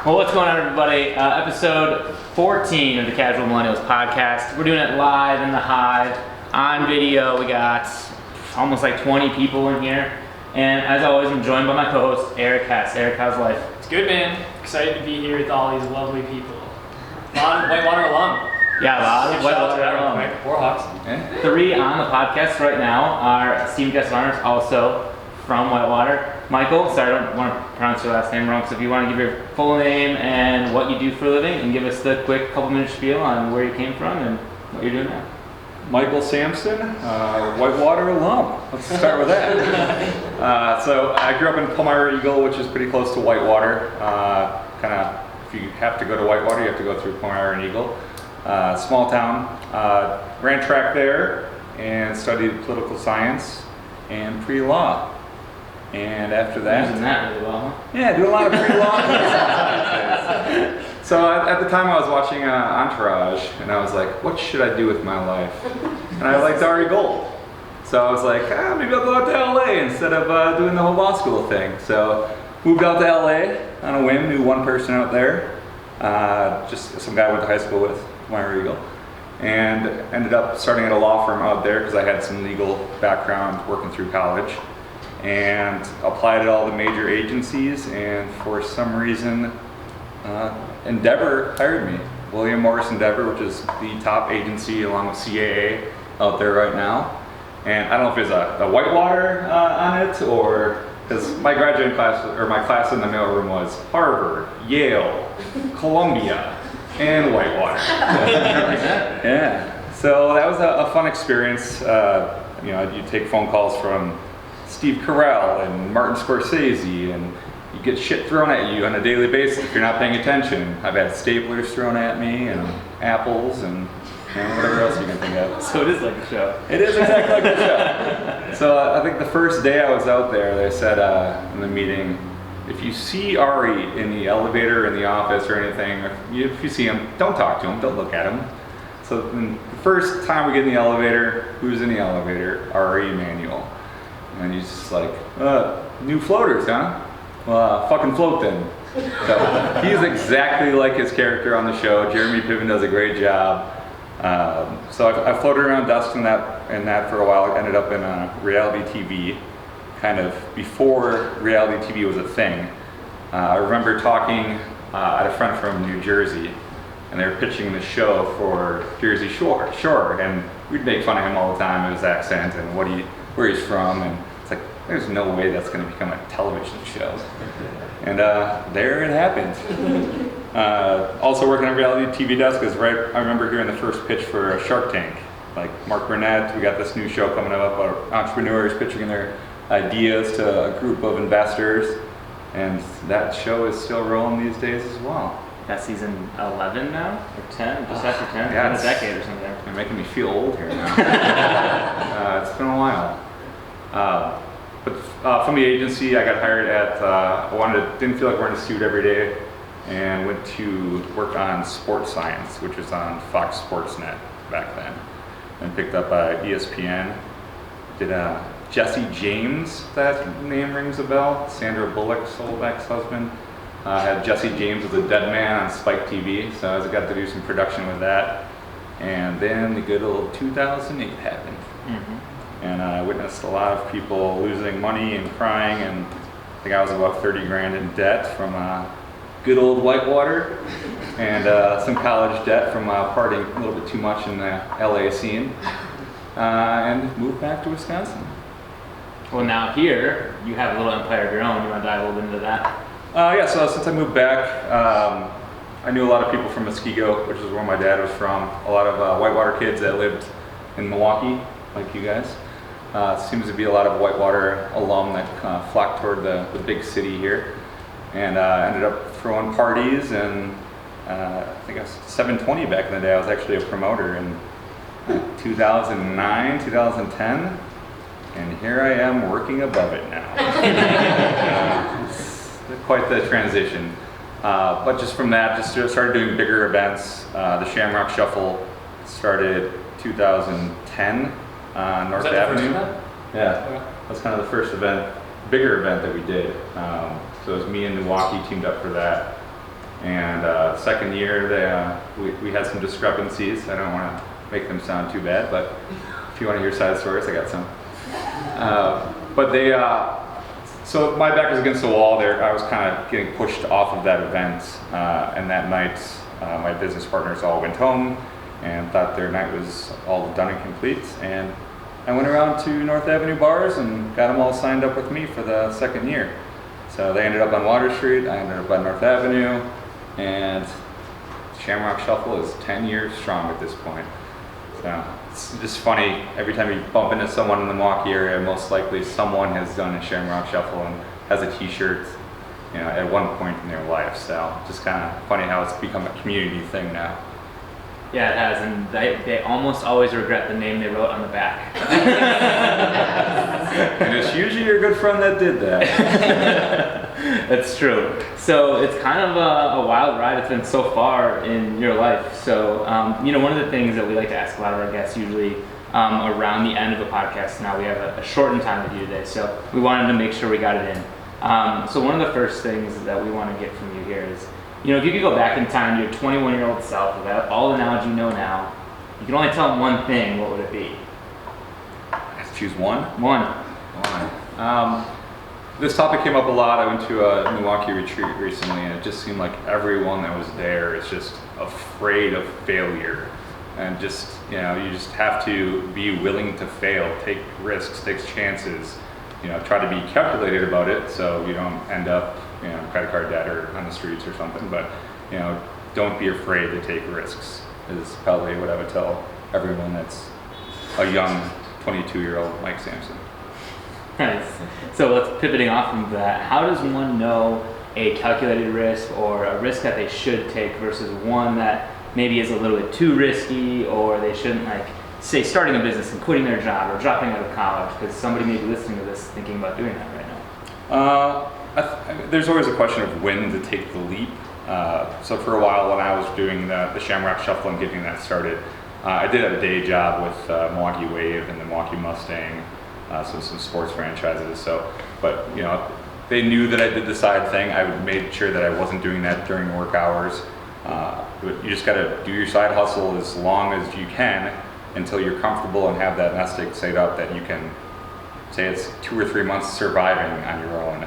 Well, what's going on, everybody? Episode 14 of the Casual Millennials podcast. We're doing it live in the Hive on video. We got almost like 20 people in here. And as always, I'm joined by my co-host, Eric Hess. Eric, how's life? It's good, man. Excited to be here with all these lovely people. A lot of Whitewater alum. Yeah, a lot of Whitewater alum. Warhawks. 3 on the podcast right now are esteemed guest learners, also from Whitewater. Michael, sorry, I don't want to pronounce your last name wrong, so if you want to give your full name and what you do for a living, and give us the quick couple-minute spiel on where you came from and what you're doing now. Michael Sampson, Whitewater alum. Let's start with that. So I grew up in Palmyra Eagle, which is pretty close to Whitewater. Kind of, if you have to go to Whitewater, you have to go through Palmyra and Eagle. Small town. Ran track there and studied political science and pre-law. And after that, Using that really well, huh? yeah, do a lot of pre-law. So at the time I was watching Entourage, and I was like, what should I do with my life? And I liked Ari Gold. So I was like, maybe I'll go out to LA instead of doing the whole law school thing. So moved out to LA on a whim, knew one person out there, just some guy I went to high school with, Palmyra Eagle, and ended up starting at a law firm out there because I had some legal background working through college. And applied at all the major agencies, and for some reason, Endeavor hired me. William Morris Endeavor, which is the top agency along with CAA out there right now. And I don't know if there's a Whitewater on it, or because my graduating class, or my class in the mailroom was Harvard, Yale, Columbia, and Whitewater. Yeah, so that was a fun experience. You take phone calls from Steve Carell and Martin Scorsese, and you get shit thrown at you on a daily basis if you're not paying attention. I've had staplers thrown at me, and apples, and whatever else you can think of. So it is like a show. It is exactly like a show. So I think the first day I was out there, they said in the meeting, if you see Ari in the elevator, in the office, or anything, or if you see him, don't talk to him, don't look at him. So the first time we get in the elevator, who's in the elevator? Ari Emanuel. And he's just like, new floaters, huh? Well, fucking float then. So he's exactly like his character on the show. Jeremy Piven does a great job. So I floated around dust in that for a while. I ended up in reality TV, kind of before reality TV was a thing. I remember talking at a friend from New Jersey, and they were pitching the show for Jersey Shore, and we'd make fun of him all the time, his accent and where he's from, and it's like, there's no way that's going to become a television show. And there it happened. Also working on reality TV desk is I remember hearing the first pitch for Shark Tank. Like Mark Burnett, we got this new show coming up about entrepreneurs pitching in their ideas to a group of investors, and that show is still rolling these days as well. That's season 11 now? Or 10? Just after 10? Yeah, it's been a decade or something. You're making me feel old here now. It's been a while. But from the agency, I got hired at, didn't feel like wearing a suit every day, and went to work on sports science, which was on Fox Sports Net back then. And picked up ESPN. Did Jesse James, that name rings a bell? Sandra Bullock's old ex-husband. Had Jesse James as a dead man on Spike TV, so I got to do some production with that. And then the good old 2008 happened. Mm-hmm. And I witnessed a lot of people losing money and crying, and I think I was about 30 grand in debt from good old Whitewater, and some college debt from partying a little bit too much in the LA scene, and moved back to Wisconsin. Well, now here, you have a little empire of your own. You want to dive a little bit into that? Yeah, so since I moved back, I knew a lot of people from Muskego, which is where my dad was from. A lot of Whitewater kids that lived in Milwaukee, like you guys. Seems to be a lot of Whitewater alum that flocked toward the big city here. And ended up throwing parties, and I think I was 720 back in the day. I was actually a promoter in 2009, 2010. And here I am working above it now. Quite the transition. But just from that, just started doing bigger events. The Shamrock Shuffle started 2010 on North Avenue. Yeah, that's kind of the first event, bigger event that we did. So it was me and Milwaukee teamed up for that. And second year, we had some discrepancies. I don't want to make them sound too bad, but if you want to hear side stories, I got some. But so my back was against the wall there. I was kind of getting pushed off of that event. And that night, my business partners all went home and thought their night was all done and complete. And I went around to North Avenue bars and got them all signed up with me for the second year. So they ended up on Water Street, I ended up on North Avenue, and Shamrock Shuffle is 10 years strong at this point. So it's just funny, every time you bump into someone in the Milwaukee area, most likely someone has done a Shamrock Shuffle and has a t-shirt, at one point in their life. So just kind of funny how it's become a community thing now. Yeah, it has, and they almost always regret the name they wrote on the back. And it's usually your good friend that did that. That's true. So it's kind of a wild ride it's been so far in your life. So, one of the things that we like to ask a lot of our guests usually around the end of the podcast, now we have a shortened time with you today, so we wanted to make sure we got it in. So one of the first things that we want to get from you here is, if you could go back in time to your 21-year-old self without all the knowledge you know now, you can only tell them one thing, what would it be? I have to choose one? One. This topic came up a lot. I went to a Milwaukee retreat recently, and it just seemed like everyone that was there is just afraid of failure. And just, you just have to be willing to fail, take risks, take chances, try to be calculated about it so you don't end up credit card debt or on the streets or something, but don't be afraid to take risks is probably what I would tell everyone that's a young 22-year-old Mike Sampson. Nice. So let's pivoting off of that. How does one know a calculated risk or a risk that they should take versus one that maybe is a little bit too risky, or they shouldn't, say starting a business and quitting their job or dropping out of college, because somebody may be listening to this thinking about doing that right now? There's always a question of when to take the leap. So for a while when I was doing the Shamrock Shuffle and getting that started, I did have a day job with Milwaukee Wave and the Milwaukee Mustang, so some sports franchises. But they knew that I did the side thing. I made sure that I wasn't doing that during work hours. But you just got to do your side hustle as long as you can until you're comfortable and have that nest egg set up that you can say it's 2 or 3 months surviving on your own.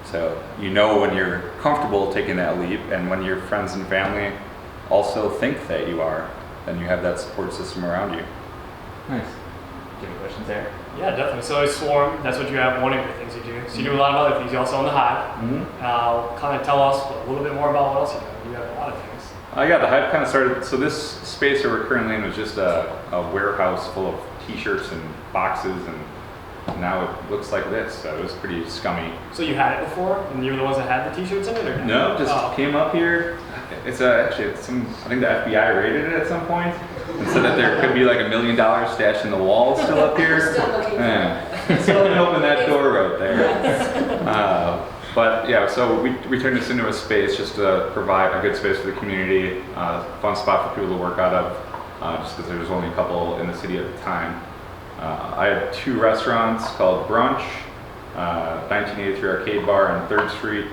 So when you're comfortable taking that leap, and when your friends and family also think that you are, then you have that support system around you. Nice. Do you have any questions there? Yeah, definitely. So Swarm, that's what you have, one of your things you do. So you do a lot of other things. You also own the Hive. Mm-hmm. Kind of tell us a little bit more about what else you do. You have a lot of things. The Hive kind of started, so this space that we're currently in was just a warehouse full of t-shirts and boxes, and now it looks like this, so it was pretty scummy. So you had it before, and you were the ones that had the t-shirts in it, or no? Just came up here. I think the FBI raided it at some point and said that there could be like $1 million stashed in the walls still up here. We're still looking for it. Still didn't open that door right there. But yeah, so we turned this into a space just to provide a good space for the community, fun spot for people to work out of, just because there was only a couple in the city at the time. I had 2 restaurants called Brunch, 1983 Arcade Bar on 3rd Street.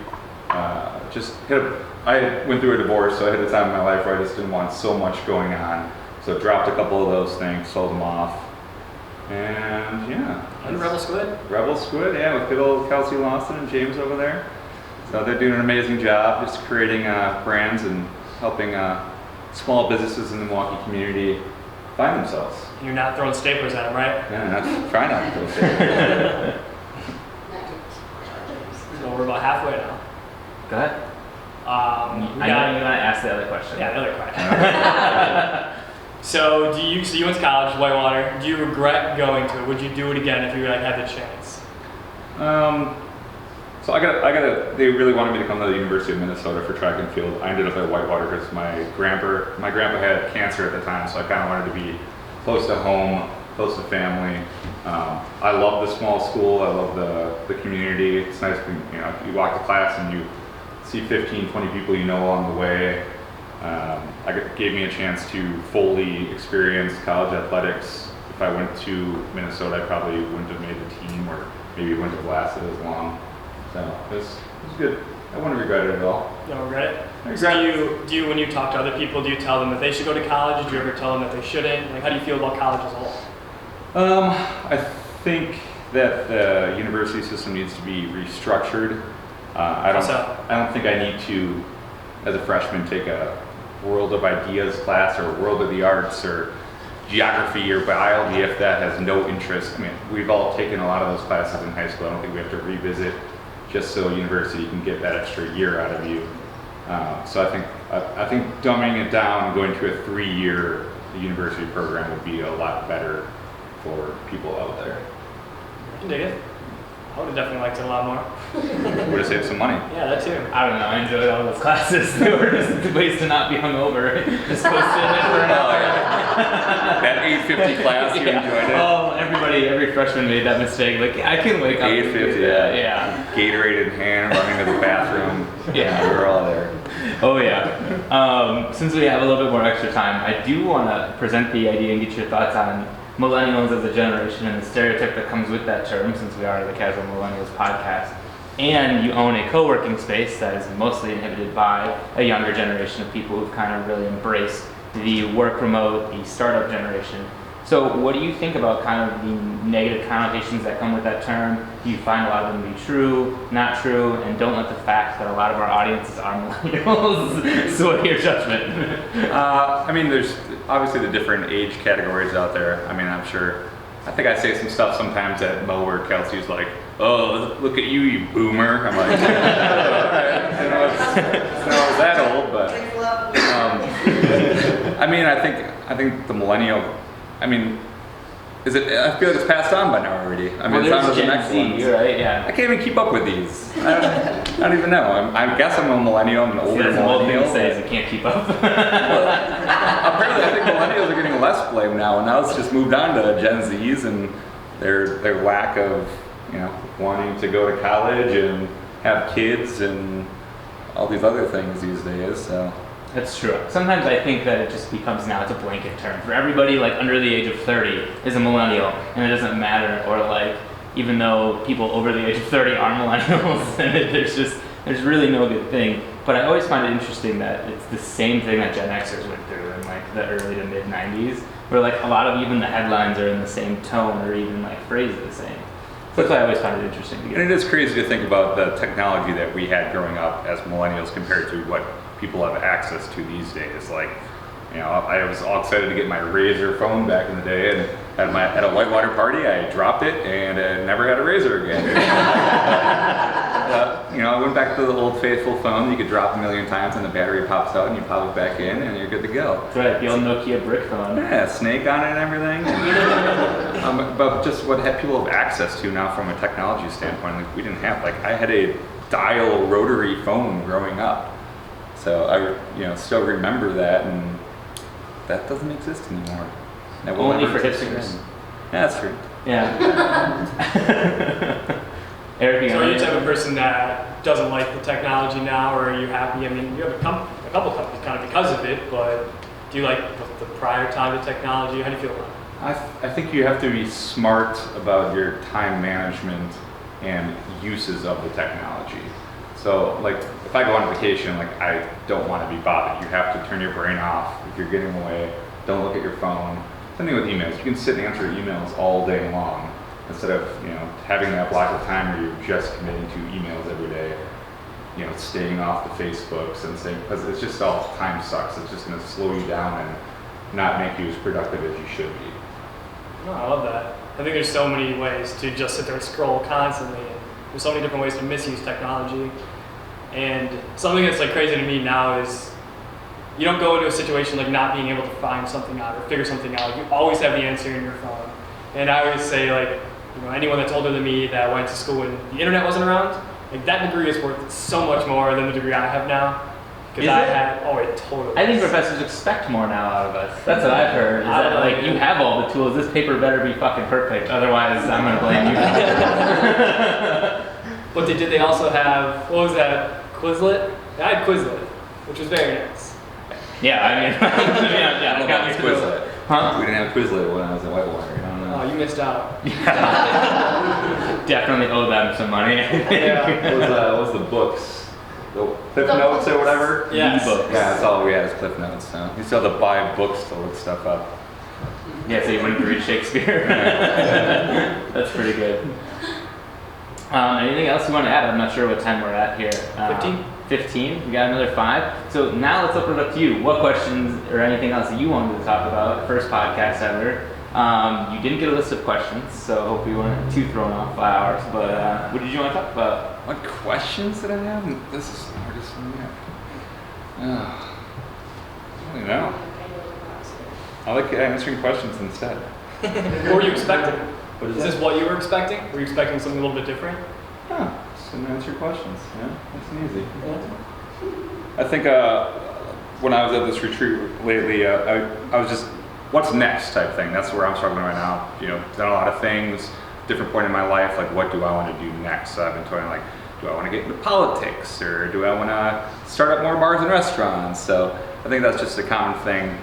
I went through a divorce, so I hit a time in my life where I just didn't want so much going on. So dropped a couple of those things, sold them off. And yeah. And Rebel Squid? Rebel Squid, yeah, with good old Kelsey Lawson and James over there. So they're doing an amazing job just creating brands and helping small businesses in the Milwaukee community find themselves. You're not throwing staplers at them, right? Yeah, try not to go there. So we're about halfway now. Go ahead. I know you're going to ask the other question. Yeah, another question. So you went to college, Whitewater. Do you regret going to it? Would you do it again if you had the chance? So they really wanted me to come to the University of Minnesota for track and field. I ended up at Whitewater because my grandpa had cancer at the time, so I kind of wanted to be close to home, close to family. I love the small school. I love the community. It's nice when you walk to class and you see 15, 20 people you know along the way. It gave me a chance to fully experience college athletics. If I went to Minnesota, I probably wouldn't have made the team, or maybe wouldn't have lasted as long. So it was good. I wouldn't regret it at all. You don't regret it? So do you, when you talk to other people, do you tell them that they should go to college? Do you ever tell them that they shouldn't? Like, how do you feel about college as a whole? I think that the university system needs to be restructured. I don't think I need to, as a freshman, take a World of Ideas class or World of the Arts or geography or biology if that has no interest. I mean, we've all taken a lot of those classes in high school. I don't think we have to revisit just so university can get that extra year out of you. So I think dumbing it down and going to a 3-year university program would be a lot better for people out there. I can dig it. I would have definitely liked it a lot more. Would have saved some money. Yeah, that too. I don't know. I enjoyed all those classes. They were just ways to not be hungover. Just go sit in it for an hour. That 8:50 class, you enjoyed it? Oh, every freshman made that mistake. Like, I can wake up. 8:50, yeah. Gatorade in hand, running to the bathroom. Yeah. We were all there. Oh yeah. Since we have a little bit more extra time, I do want to present the idea and get your thoughts on millennials as a generation and the stereotype that comes with that term, since we are the Casual Millennials podcast. And you own a co-working space that is mostly inhabited by a younger generation of people who've kind of really embraced the work remote, the startup generation. So what do you think about kind of the negative connotations that come with that term? Do you find a lot of them to be true, not true, and don't let the fact that a lot of our audiences are millennials sway your judgment? I mean, there's obviously the different age categories out there. I mean, I'm sure, I think I say some stuff sometimes at Mo where Kelsey's like, oh, look at you, you boomer. I'm like, all right, I know it's not that old, but I mean, I think the millennial, I mean, I feel like it's passed on by now already. I mean, well, it's on to the Gen next Z, ones. right? Yeah. I can't even keep up with these. I don't even know. I guess I'm a millennial. I'm an older That's an old thing millennial. to say is you can't keep up. Apparently, I think millennials are getting less blame now, and now it's just moved on to Gen Zs and their lack of, wanting to go to college and have kids and all these other things these days. So. That's true. Sometimes I think that it just becomes now it's a blanket term for everybody like under the age of 30 is a millennial, and it doesn't matter. Or like even though people over the age of 30 are millennials, and there's really no good thing. But I always find it interesting that it's the same thing that Gen Xers went through in like the early to mid 90s, where like a lot of even the headlines are in the same tone or even like phrased the same. So that's why I always find it interesting to get. And it is crazy to think about the technology that we had growing up as millennials compared to what people have access to these days. Like, I was all excited to get my Razr phone back in the day, and at a whitewater party, I dropped it and never had a Razr again. I went back to the old faithful phone. You could drop a million times and the battery pops out and you pop it back in and you're good to go. That's right, the old Nokia brick phone. Yeah, snake on it and everything. But just what people have access to now from a technology standpoint, like we didn't have. Like I had a dial rotary phone growing up. So I, still remember that, and that doesn't exist anymore. That will Only never for exist hipsters. again. Yeah, that's true. Yeah. Eric, so are you the type of person that doesn't like the technology now, or are you happy? I mean, you have a couple companies kind of because of it, but do you like the prior time of technology? How do you feel about it? I think you have to be smart about your time management and uses of the technology. So, like, if I go on vacation, like, I don't want to be bothered. You have to turn your brain off if you're getting away. Don't look at your phone. Same thing with emails. You can sit and answer emails all day long instead of, having that block of time where you're just committing to emails every day. Staying off the Facebooks and saying, because it's just all time sucks. It's just going to slow you down and not make you as productive as you should be. No, I love that. I think there's so many ways to just sit there and scroll constantly. And there's so many different ways to misuse technology. And something that's like crazy to me now is you don't go into a situation like not being able to find something out or figure something out. You always have the answer in your phone. And I always say, like, anyone that's older than me that went to school when the internet wasn't around, like that degree is worth so much more than the degree I have now. Because it totally. I think professors expect more now out of us. That's what I've heard. Is that like you have all the tools. This paper better be fucking perfect. Otherwise, I'm gonna blame you. But they also have, what was that, Quizlet? I had Quizlet, which was very nice. Yeah, I mean, yeah, I got Quizlet. Huh? We didn't have Quizlet when I was at Whitewater. I don't know. Oh, you missed out. Definitely owe them some money. Yeah. What was the books? the Cliff Notes or whatever. Yes. E-books. Yeah, that's all we had is Cliff Notes. So you still have to buy books to look stuff up. Yeah, so you wanted to read Shakespeare. That's pretty good. Anything else you want to add? I'm not sure what time we're at here. 15. 15. We got another 5. So now let's open it up to you. What questions or anything else that you wanted to talk about? First podcast ever. You didn't get a list of questions, so I hope you weren't too thrown off by ours. But what did you want to talk about? What questions did I have? This is the hardest one yet. I don't know. I like answering questions instead. What were you expecting? What Is this what you were expecting? Were you expecting something a little bit different? Just gonna answer questions. Yeah, nice and easy. I think when I was at this retreat lately, I was just, what's next type thing. That's where I'm struggling right now. You know, done a lot of things, different point in my life, like what do I want to do next? So I've been toying like, do I want to get into politics or do I want to start up more bars and restaurants? So I think that's just a common thing.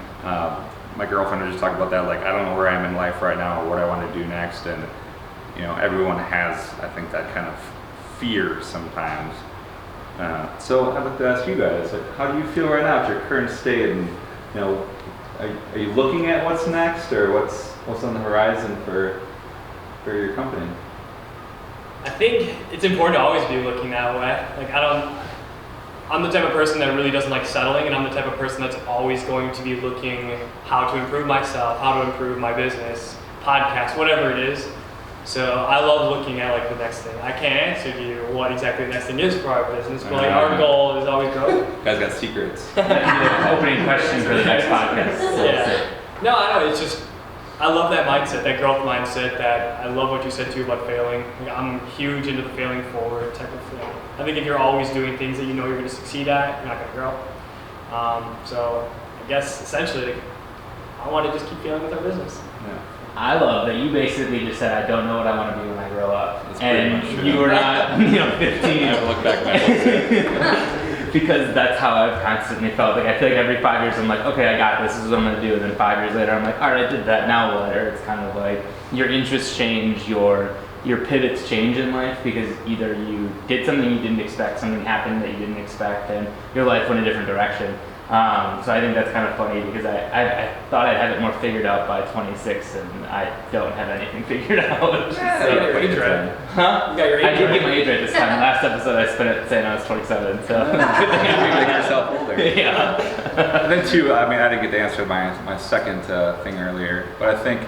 My girlfriend was just talking about that, like I don't know where I am in life right now or what I want to do next. And you know, everyone has, I think, that kind of fear sometimes. So I'd like to ask you guys, like, how do you feel right now at your current state? And you know, are you looking at what's next, or what's on the horizon for your company? I think it's important to always be looking that way. Like I'm the type of person that really doesn't like settling, and I'm the type of person that's always going to be looking how to improve myself, how to improve my business, podcast, whatever it is. So I love looking at like the next thing. I can't answer you what exactly the next thing is for our business, but like our goal is always growth. You guys got secrets. Opening question for the next podcast. So Yeah. No, I know. It's just I love that mindset, that growth mindset. That I love what you said too about failing. Like, I'm huge into the failing forward type of thing. I think if you're always doing things that you know you're going to succeed at, you're not going to grow. So I guess essentially, I want to just keep failing with our business. Yeah. I love that you basically just said, I don't know what I want to be when I grow up. That's pretty And much true. you were not, 15. I have to look back at my books. Because that's how I've constantly felt. Like I feel like every 5 years I'm like, okay, I got this. This is what I'm gonna do. And then 5 years later I'm like, all right, I did that. Now what? Or it's kind of like your interests change, your pivots change in life because either you did something you didn't expect, something happened that you didn't expect, and your life went a different direction. So I think that's kind of funny because I thought I'd have it more figured out by 26, and I don't have anything figured out. Yeah, you got your age right. Huh? You got your age I did right. get my age right this time. Last episode I spent it saying I was 27, so good thing I Make yourself older. Yeah. And then too, I mean, I didn't get to answer my second thing earlier, but I think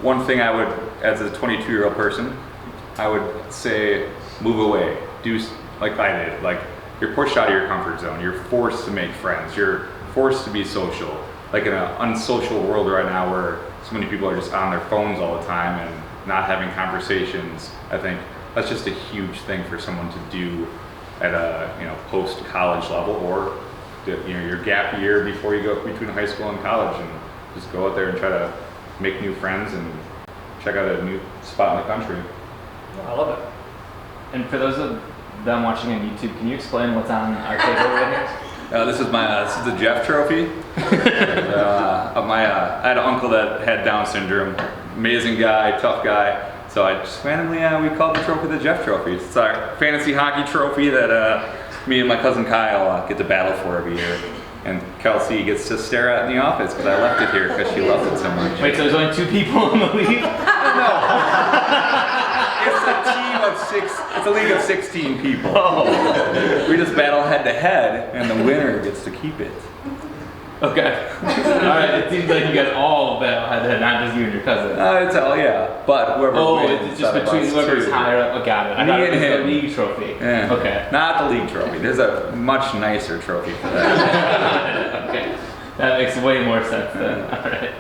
one thing I would, as a 22-year-old person, I would say move away. Do like I did. Like you're pushed out of your comfort zone. You're forced to make friends. You're forced to be social. Like in an unsocial world right now where so many people are just on their phones all the time and not having conversations, I think that's just a huge thing for someone to do at a post-college level, or your gap year before you go between high school and college, and just go out there and try to make new friends and check out a new spot in the country. Oh, I love it. And for those of them watching on YouTube, can you explain what's on our table right here? This is the Jeff Trophy. I had an uncle that had Down syndrome. Amazing guy, tough guy. So I just randomly we called the trophy the Jeff Trophy. It's our fantasy hockey trophy that me and my cousin Kyle get to battle for every year. And Kelsey gets to stare at in the office because I left it here because she loves it so much. Wait, so there's only 2 people in the league? It's a team of 6. It's a league of 16 people. Oh. We just battle head to head, and the winner gets to keep it. Okay. Alright, it seems like you guys all battle head to head, not just you and your cousin. It's all but whoever wins. It's just between whoever's higher up. Oh, got it. I Me thought it and was him. the league trophy. Yeah. Okay. Not the league trophy. There's a much nicer trophy for that. Okay. That makes way more sense then. Alright.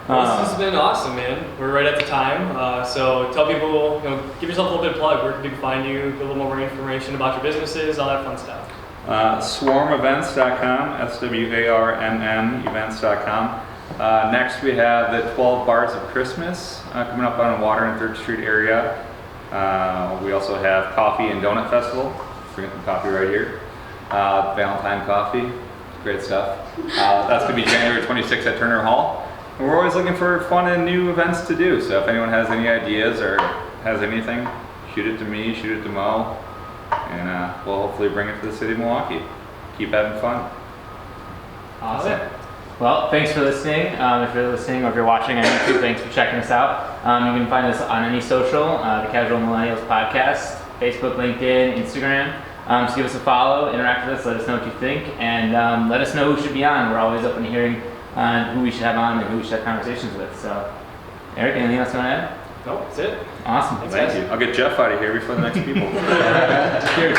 Well, this has been awesome, man. We're right at the time. So tell people, give yourself a little bit of plug. Where can people find you? Get a little more information about your businesses, all that fun stuff. Swarmevents.com, SWARMM events.com. Next we have the 12 Bars of Christmas coming up on Water and 3rd Street area. We also have Coffee and Donut Festival. Bring some coffee right here. Valentine coffee, great stuff. That's going to be January 26th at Turner Hall. And we're always looking for fun and new events to do. So if anyone has any ideas or has anything, shoot it to me, shoot it to Mo. and we'll hopefully bring it to the city of Milwaukee. Keep having fun. Awesome. Well, thanks for listening. If you're listening or if you're watching on YouTube, thanks for checking us out. You can find us on any social, the Casual Millennials Podcast, Facebook, LinkedIn, Instagram. So give us a follow, interact with us, let us know what you think, and let us know who should be on. We're always open to hearing who we should have on and who we should have conversations with. So, Eric, anything else you want to add? Nope, that's it. Awesome. Thanks, Thank guys. you. I'll get Jeff out of here before the next people. Cheers.